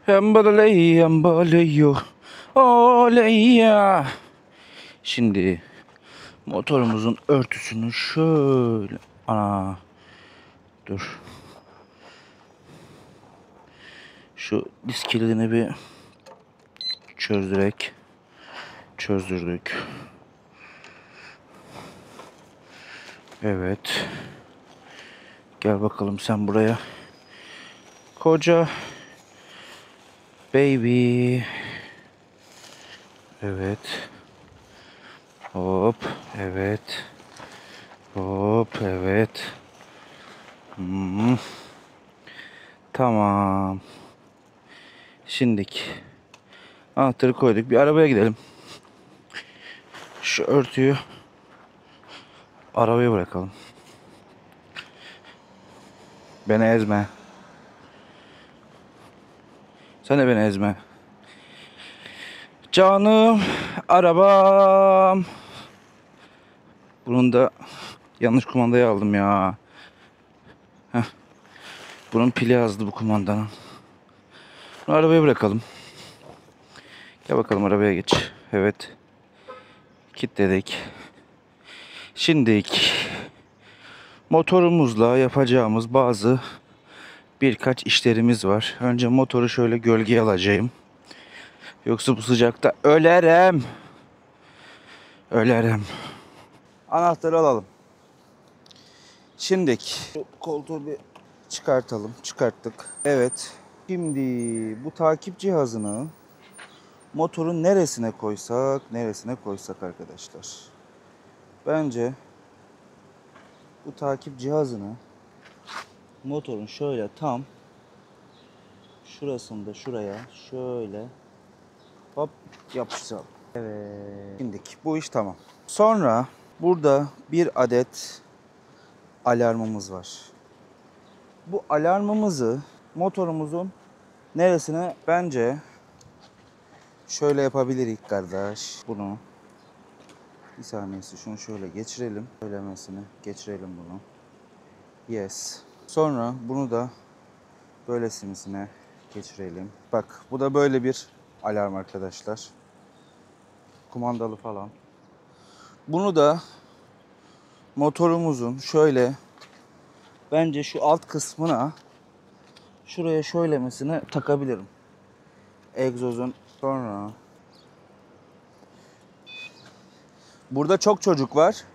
Embaley, embaleyo. Oley ya. Şimdi motorumuzun örtüsünü şöyle... Ana. Dur. Şu disk kilidini bir çözdürdük. Evet. Gel bakalım sen buraya. Koca baby. Evet. Hop. Evet. Hop. Evet. Tamam. Şimdiki anahtarı koyduk. Bir arabaya gidelim. Şu örtüyü arabaya bırakalım. Beni ezme. Sen de beni ezme. Canım arabam. Bunun da yanlış kumandayı aldım ya. Heh. Bunun pili azdı bu kumandanın. Bunu arabaya bırakalım. Gel bakalım arabaya geç. Evet. Kilitledik. Şimdilik motorumuzla yapacağımız birkaç işlerimiz var. Önce motoru şöyle gölgeye alacağım. Yoksa bu sıcakta ölerim. Anahtarı alalım. Şimdilik şu koltuğu bir çıkartalım. Çıkarttık. Evet. Şimdi bu takip cihazını motorun neresine koysak arkadaşlar. Bence bu takip cihazını motorun şöyle tam şurasında şuraya şöyle hop yapıştıralım. Evet. Şimdiki bu iş tamam. Sonra burada bir adet alarmımız var. Bu alarmımızı motorumuzun neresine bence şöyle yapabiliriz kardeş. Bunu bir saniyesi şunu şöyle geçirelim. Söylemesini geçirelim bunu. Yes. Sonra bunu da böylesine geçirelim. Bak bu da böyle bir alarm arkadaşlar. Kumandalı falan. Bunu da motorumuzun şöyle bence şu alt kısmına şuraya şöylemesine takabilirim. Egzozun sonra. Burada çok çocuk var.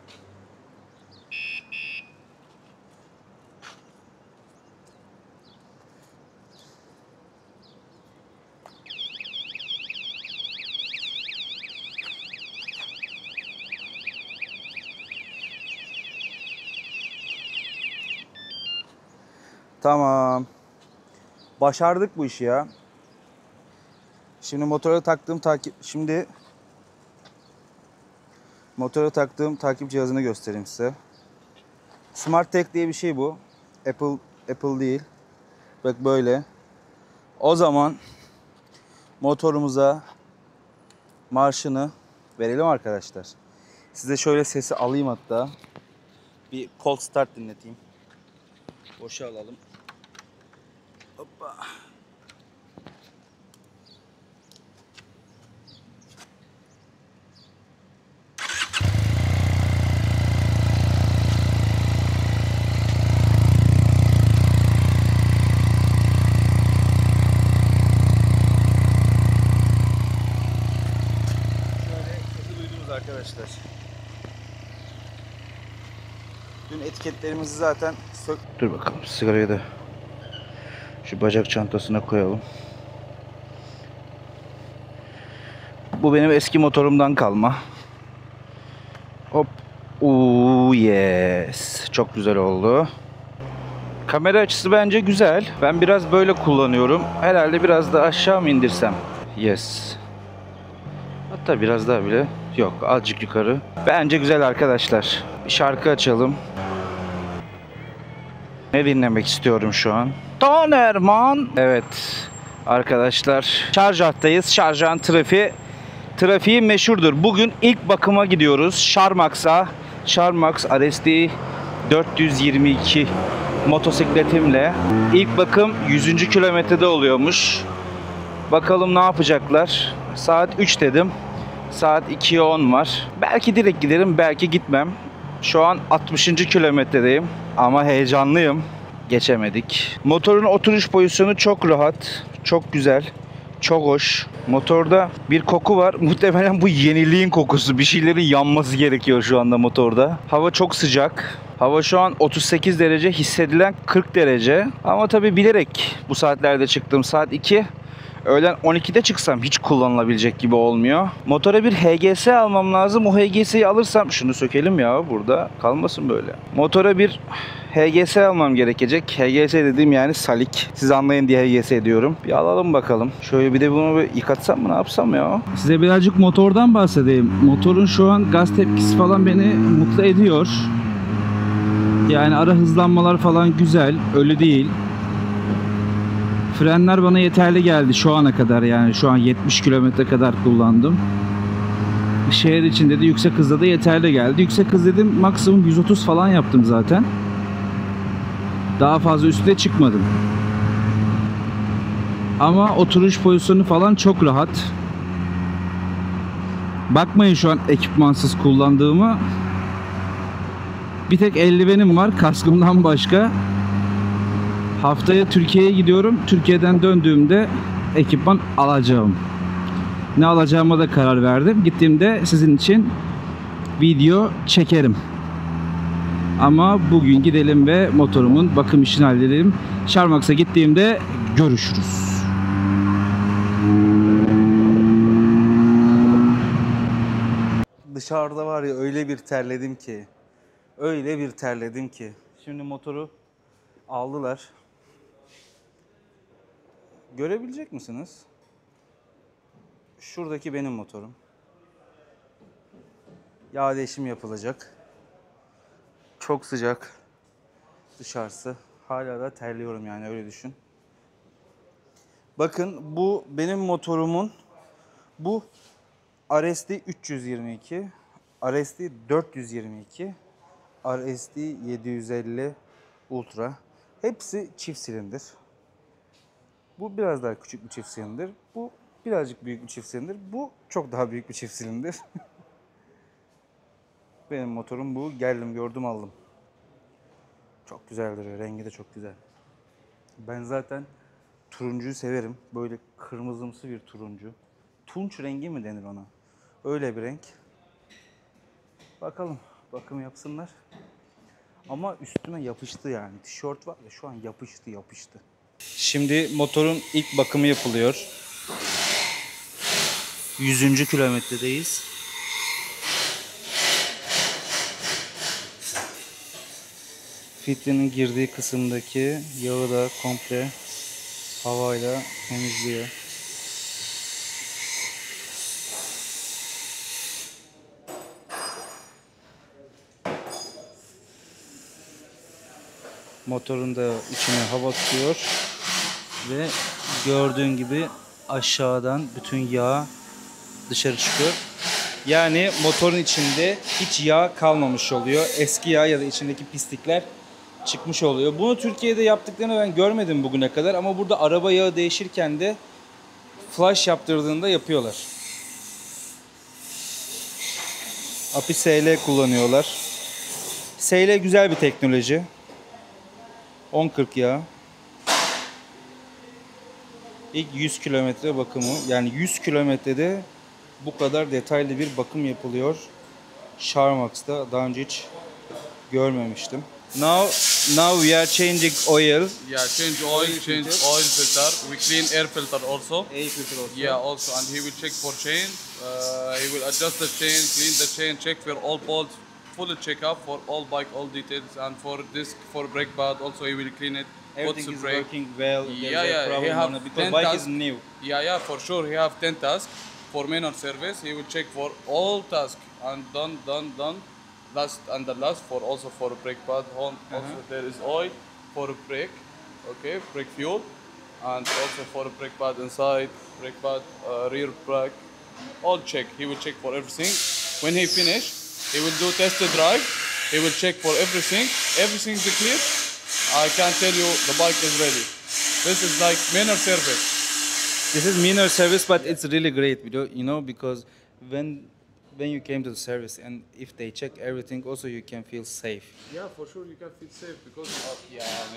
Tamam. Başardık bu işi ya. Şimdi motora taktığım takip cihazını göstereyim size. Smart Tag diye bir şey bu. Apple değil. Bak böyle. O zaman motorumuza marşını verelim arkadaşlar. Size şöyle sesi alayım hatta. Bir cold start dinleteyim. Boşa alalım. Hoppa. Arkadaşlar. Dün etiketlerimizi zaten Dur bakalım sigarayı da şu bacak çantasına koyalım. Bu benim eski motorumdan kalma. Hop. Yes. Çok güzel oldu. Kamera açısı bence güzel. Ben biraz böyle kullanıyorum. Herhalde biraz da aşağı mı indirsem? Yes. Hatta biraz daha bile. Yok, azıcık yukarı. Bence güzel arkadaşlar. Bir şarkı açalım. Ne dinlemek istiyorum şu an? Tanerman. Evet. Arkadaşlar. Şarjat'tayız. Şarjat trafiği meşhurdur. Bugün ilk bakıma gidiyoruz. Sharmax'a. Sharmax RSD 422 motosikletimle. İlk bakım 100. kilometrede oluyormuş. Bakalım ne yapacaklar. Saat 3 dedim. Saat 2'ye 10 var. Belki direkt giderim, belki gitmem. Şu an 60. kilometredeyim ama heyecanlıyım. Geçemedik. Motorun oturuş pozisyonu çok rahat, çok güzel, çok hoş. Motorda bir koku var. Muhtemelen bu yeniliğin kokusu. Bir şeylerin yanması gerekiyor şu anda motorda. Hava çok sıcak. Hava şu an 38 derece, hissedilen 40 derece. Ama tabii bilerek bu saatlerde çıktım. Saat 2. Öğlen 12'de çıksam hiç kullanılabilecek gibi olmuyor. Motora bir HGS almam lazım. O HGS'yi alırsam şunu sökelim ya, burada kalmasın böyle. Motora bir HGS almam gerekecek. HGS dediğim yani salik. Siz anlayın diye HGS diyorum. Bir alalım bakalım. Şöyle bir de bunu bir yıkatsam mı, ne yapsam ya? Size birazcık motordan bahsedeyim. Motorun şu an gaz tepkisi falan beni mutlu ediyor. Yani ara hızlanmalar falan güzel. Öyle değil. Frenler bana yeterli geldi şu ana kadar, yani şu an 70 kilometre kadar kullandım. Şehir içinde de yüksek hızda da yeterli geldi. Yüksek hız dedim, maksimum 130 falan yaptım zaten. Daha fazla üstüne çıkmadım. Ama oturuş pozisyonu falan çok rahat. Bakmayın şu an ekipmansız kullandığımı. Bir tek eldivenim var kaskımdan başka. Haftaya Türkiye'ye gidiyorum. Türkiye'den döndüğümde ekipman alacağım. Ne alacağıma da karar verdim. Gittiğimde sizin için video çekerim. Ama bugün gidelim ve motorumun bakım işini halledelim. Sharmax'a gittiğimde görüşürüz. Dışarıda var ya, öyle bir terledim ki. Öyle bir terledim ki. Şimdi motoru aldılar. Görebilecek misiniz? Şuradaki benim motorum. Yağ değişimi yapılacak. Çok sıcak dışarısı. Hala da terliyorum yani, öyle düşün. Bakın, bu benim motorumun, bu RSD 322, RSD 422, RSD 750 Ultra. Hepsi çift silindir. Bu biraz daha küçük bir çift silindir. Bu birazcık büyük bir çift silindir. Bu çok daha büyük bir çift silindir. Benim motorum bu. Geldim, gördüm, aldım. Çok güzel duruyor. Rengi de çok güzel. Ben zaten turuncuyu severim. Böyle kırmızımsı bir turuncu. Tunç rengi mi denir ona? Öyle bir renk. Bakalım. Bakım yapsınlar. Ama üstüme yapıştı yani. Tişört var ya, şu an yapıştı. Şimdi motorun ilk bakımı yapılıyor. 100. kilometredeyiz. Filtrenin girdiği kısımdaki yağı da komple havayla temizliyor. Motorun da içine hava tutuyor ve gördüğün gibi aşağıdan bütün yağ dışarı çıkıyor. Yani motorun içinde hiç yağ kalmamış oluyor. Eski yağ ya da içindeki pislikler çıkmış oluyor. Bunu Türkiye'de yaptıklarını ben görmedim bugüne kadar ama burada araba yağı değişirken de flush yaptırdığında yapıyorlar. API SL kullanıyorlar. SL güzel bir teknoloji. 10-40 yağı. İlk 100 kilometre bakımı, yani 100 kilometrede bu kadar detaylı bir bakım yapılıyor. Sharmax'ta daha önce hiç görmemiştim. Now we are changing oil. Yeah, change oil filter. We clean air filter also. Air filter also. Yeah, also, and he will check for chain. He will adjust the chain, clean the chain, check for all bolts, full check up for all bike, all details, and for disc, for brake pad also he will clean it. Everything is working well. Yeah. He Problem have because 10 bike tasks. is new. Yeah, for sure. He have 10 tasks for minor service. He will check for all tasks and done. The last for also for brake pad. Also there is oil for brake. Okay, brake fuel, and also for brake pad inside, brake pad, rear brake. All check. He will check for everything. When he finish, he will do test drive. He will check for everything. Everything is clear. I can tell you the bike is ready. This is like minor service. This is minor service, but it's really great, you know, because when you came to the service and if they check everything, also you can feel safe. Yeah, for sure you can feel safe because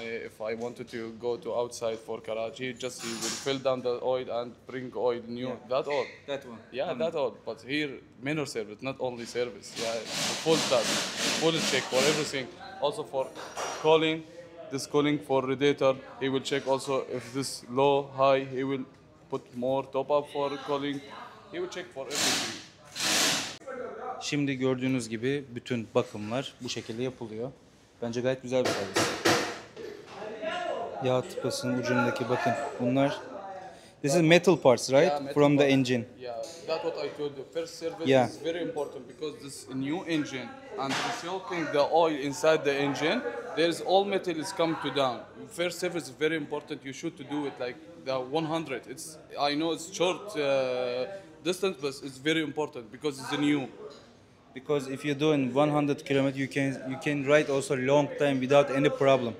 if I wanted to go to outside for Karachi, he will fill down the oil and bring oil new. Yeah. That all. That one. Yeah, that all. But here, minor service, not only service. Yeah, full task, full check for everything. Also for calling, this calling for radiator, he will check also if this low, high. He will put more top up for calling. He will check for everything. Şimdi gördüğünüz gibi bütün bakımlar bu şekilde yapılıyor. Bence gayet güzel bir servis. Yağ tıpasının ucundaki bakın bunlar. This is metal parts, right? Yeah, metal From the parts. engine. Yeah, that's what I told you. First service Yeah. is very important because this new engine and recycling the oil inside the engine, there is all metal is come to down. First service is very important. You should to do it like the 100. I know it's short distance, but it's very important because it's new. Because if you're doing 100 kilometers, you can ride also long time without any problem.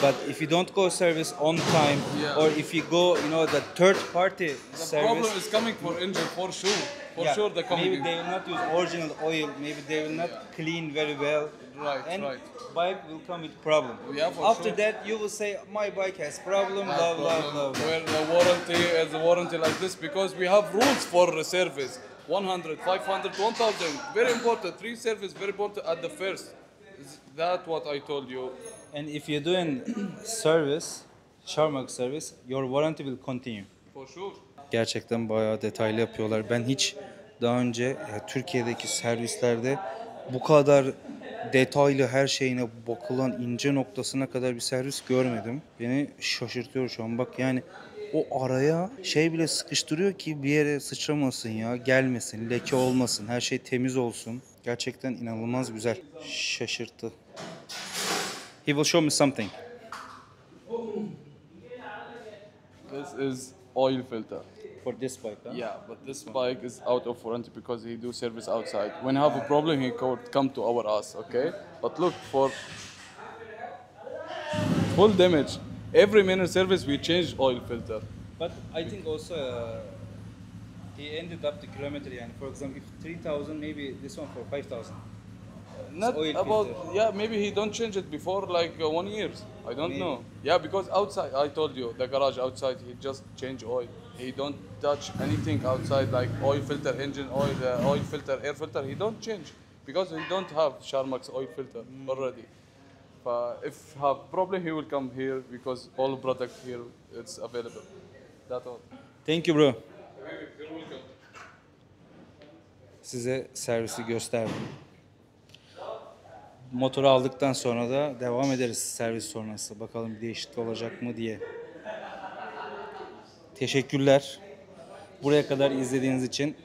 But if you don't go service on time, Yeah. or if you go, you know, the third party The service, problem is coming for engine for sure. For yeah, sure, the coming. maybe they will not use original oil. Maybe they will not clean very well. Right, and right. bike will come with problem. Yeah, for After sure. that, you will say my bike has problem. Blah blah blah. Where the warranty is a warranty like this because we have rules for service 100, 500, 1000. Very important. 3 service very important at the first. Is that what I told you? And if you're doing service, Sharmak service, your warranty will continue. For sure. Gerçekten bayağı detaylı yapıyorlar. Ben hiç daha önce Türkiye'deki servislerde bu kadar detaylı her şeyine bakılan ince noktasına kadar bir servis görmedim. Beni şaşırtıyor şu an. Bak yani o araya şey bile sıkıştırıyor ki bir yere sıçramasın ya, gelmesin, leke olmasın, her şey temiz olsun. Gerçekten inanılmaz güzel. Şaşırttı. He will show me something. This is oil filter. For this bike, huh? Yeah, but this bike is out of warranty because he do service outside. When he have a problem, he could come to our us, okay? But look for full damage. Every minute service we change oil filter. But I think also he ended up the kilometer. Yani. For example, if 3,000, maybe this one for 5,000. Not oil about filter. yeah, maybe he don't change it before like 1 year. I don't Maybe. know. Yeah, because outside I told you the garage outside he just change oil. He don't touch anything outside like oil filter, engine oil, oil filter, air filter. He don't change because he don't have Sharmak's oil filter already. If have problem he will come here because all product here it's available. That's all. Thank you bro. You're welcome. Size servisi gösterdim. Motoru aldıktan sonra da devam ederiz servis sonrası. Bakalım bir değişiklik olacak mı diye. Teşekkürler. Buraya kadar izlediğiniz için